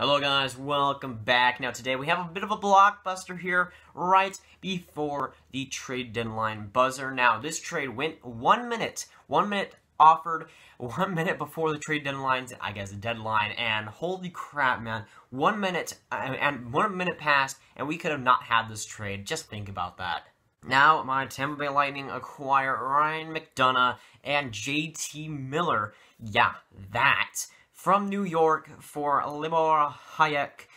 Hello guys, welcome back. Now today we have a bit of a blockbuster here right before the trade deadline buzzer. Now this trade went 1 minute. 1 minute offered, 1 minute before the trade deadline, the deadline, and holy crap, man. 1 minute, and 1 minute passed, and we could have not had this trade. Just think about that. Now, my Tampa Bay Lightning acquire Ryan McDonagh and JT Miller. Yeah, that. From New York for Libor Hayek,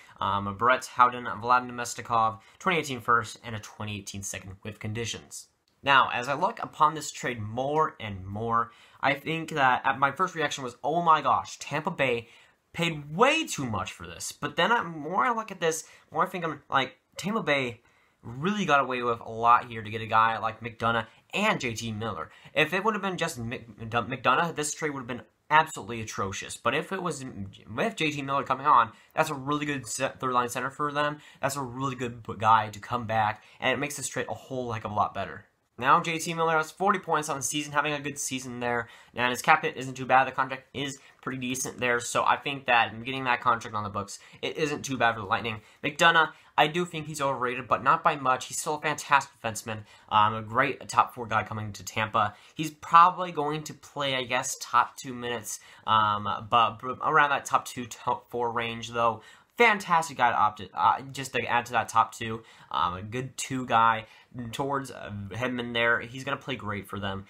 Brett Howden, Vladimir Mestikov, 2018 first, and a 2018 second with conditions. Now, as I look upon this trade more and more, I think that my first reaction was, oh my gosh, Tampa Bay paid way too much for this. But then more I look at this, more I think I'm like, Tampa Bay really got away with a lot here to get a guy like McDonagh and JT Miller. If it would have been just McDonagh, this trade would have been absolutely atrocious. But if it was with JT Miller coming on, that's a really good third-line center for them. That's a really good guy to come back, and it makes this trade a whole heck of a lot better. Now, JT Miller has 40 points on the season, having a good season there, and his cap hit isn't too bad. The contract is pretty decent there, so I think that getting that contract on the books, it isn't too bad for the Lightning. McDonagh, I do think he's overrated, but not by much. He's still a fantastic defenseman, a great top 4 guy coming to Tampa. He's probably going to play, I guess, top 2 minutes, but around that top 2, top 4 range, though. Fantastic guy to just to add to that top 2. A good 2 guy towards Hedman there. He's going to play great for them.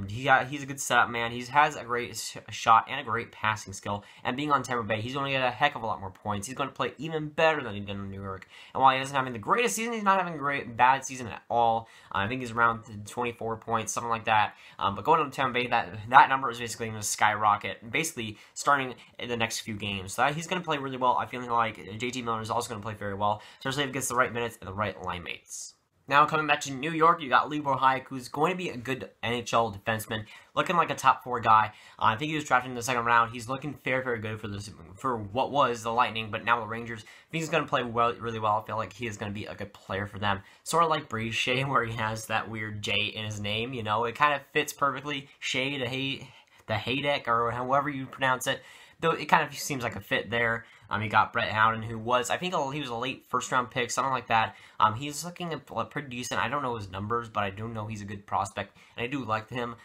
He's a good setup man. He has a great shot and a great passing skill. And being on Tampa Bay, he's going to get a heck of a lot more points. He's going to play even better than he did in New York. And while he isn't having the greatest season, he's not having a bad season at all. I think he's around 24 points, something like that. But going to Tampa Bay, that number is basically going to skyrocket, basically starting in the next few games. So he's going to play really well. I feel like JT Miller is also going to play very well, especially if he gets the right minutes and the right line mates. Now, coming back to New York, you got Libor Hayek, who's going to be a good NHL defenseman, looking like a top 4 guy. I think he was drafted in the second round. He's looking very good for what was the Lightning, but now the Rangers. I think he's going to play really well. I feel like he is going to be a good player for them. Sort of like Brady Shea, where he has that weird J in his name. You know, it kind of fits perfectly. Shea, the Hayek, or however you pronounce it. Though it kind of seems like a fit there. You got Brett Howden, who was, I think he was a late first-round pick, something like that. He's looking pretty decent. I don't know his numbers, but I do know he's a good prospect, and I do like him.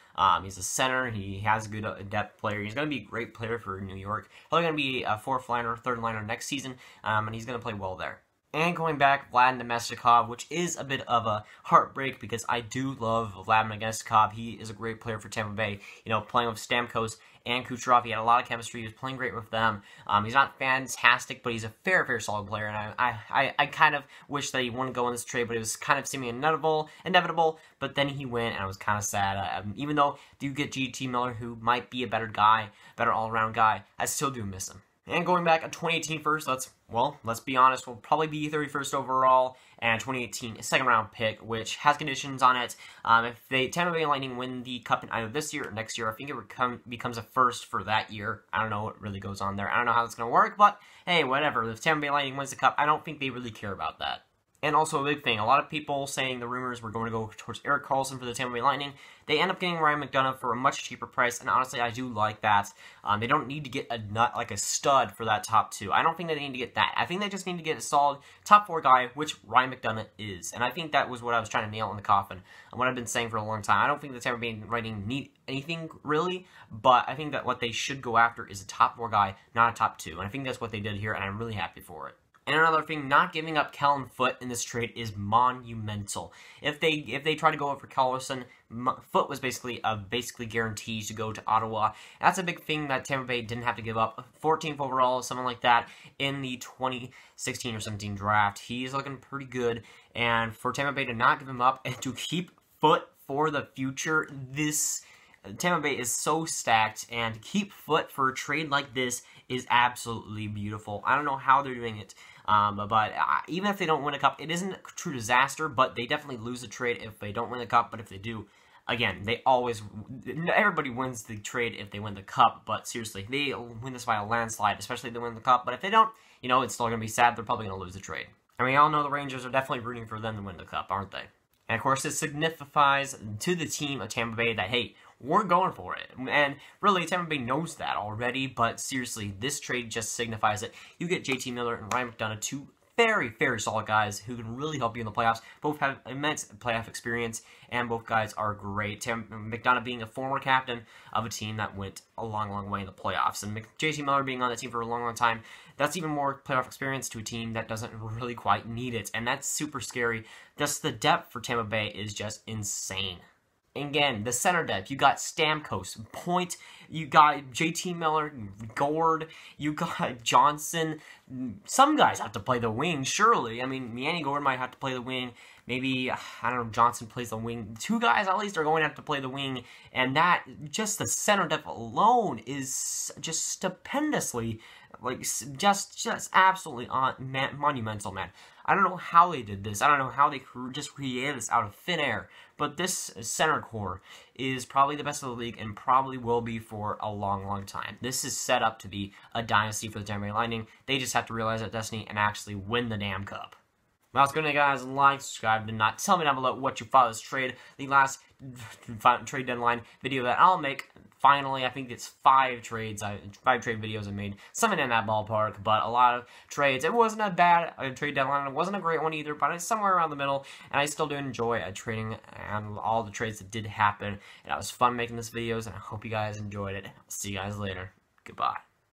He's a center. He has a good depth player. He's going to be a great player for New York. Probably going to be a 4th liner, 3rd liner next season, and he's going to play well there. And going back, Vladimir Mestikov, which is a bit of a heartbreak because I do love Vladimir Mestikov. He is a great player for Tampa Bay. You know, playing with Stamkos and Kucherov, he had a lot of chemistry. He was playing great with them. He's not fantastic, but he's a very solid player. And I kind of wish that he wouldn't go in this trade, but it was kind of seeming inevitable. But then he went, and I was kind of sad. Even though you get JT Miller, who might be a better guy, better all-around guy, I still do miss him. And going back, a 2018 first, let's be honest, will probably be 31st overall, and 2018 second round pick, which has conditions on it. If the Tampa Bay Lightning win the Cup in either this year or next year, I think it becomes a first for that year. I don't know what really goes on there. I don't know how it's going to work, but hey, whatever. If Tampa Bay Lightning wins the Cup, I don't think they really care about that. And also a big thing, a lot of people saying the rumors were going to go towards Erik Karlsson for the Tampa Bay Lightning. They end up getting Ryan McDonagh for a much cheaper price, and honestly, I do like that. They don't need to get a stud for that top 2. I don't think they need to get that. I think they just need to get a solid top 4 guy, which Ryan McDonagh is. And I think that was what I was trying to nail in the coffin, and what I've been saying for a long time. I don't think the Tampa Bay Lightning need anything, really, but I think that what they should go after is a top 4 guy, not a top 2. And I think that's what they did here, and I'm really happy for it. And another thing, not giving up Kellen Foote in this trade is monumental. If they try to go over Karlsson, Foote was basically guaranteed to go to Ottawa. That's a big thing that Tampa Bay didn't have to give up. 14th overall, something like that, in the 2016 or 17 draft. He's looking pretty good, and for Tampa Bay to not give him up and to keep Foote for the future, Tampa Bay is so stacked, and to keep Foote for a trade like this is absolutely beautiful. I don't know how they're doing it, but even if they don't win a cup, it isn't a true disaster, but they definitely lose the trade if they don't win the cup. But if they do, again, everybody wins the trade if they win the cup, but seriously, they win this by a landslide, especially if they win the cup. But if they don't, you know, it's still going to be sad. They're probably going to lose the trade. And we all know the Rangers are definitely rooting for them to win the cup, aren't they? And of course, this signifies to the team of Tampa Bay that, hey, we're going for it. And really, Tampa Bay knows that already, but seriously, this trade just signifies it. You get JT Miller and Ryan McDonagh, two very, very solid guys who can really help you in the playoffs. Both have immense playoff experience, and both guys are great. McDonagh being a former captain of a team that went a long, long way in the playoffs, and JT Miller being on the team for a long, long time, that's even more playoff experience to a team that doesn't really quite need it, and that's super scary. Just the depth for Tampa Bay is just insane. Again, the center depth, you got Stamkos, Point, you got JT Miller, Gord, you got Johnson. Some guys have to play the wing, surely. I mean, Yanni Gord might have to play the wing. Maybe, I don't know, Johnson plays the wing. Two guys at least are going to have to play the wing. And that, just the center depth alone is just stupendously, like, just absolutely monumental, man. I don't know how they did this. I don't know how they just created this out of thin air. But this center core is probably the best of the league and probably will be for a long, long time. This is set up to be a dynasty for the Tampa Bay Lightning. They just have to realize that destiny and actually win the damn cup. Well, it's good, guys. Like, subscribe, and not tell me down below what you thought of this trade. The last trade deadline video that I'll make. Finally, I think it's 5 trade videos I made. Something in that ballpark, but a lot of trades. It wasn't a bad trade deadline. It wasn't a great one either, but it's somewhere around the middle. And I still do enjoy trading and all the trades that did happen. And it was fun making this videos, and I hope you guys enjoyed it. See you guys later. Goodbye.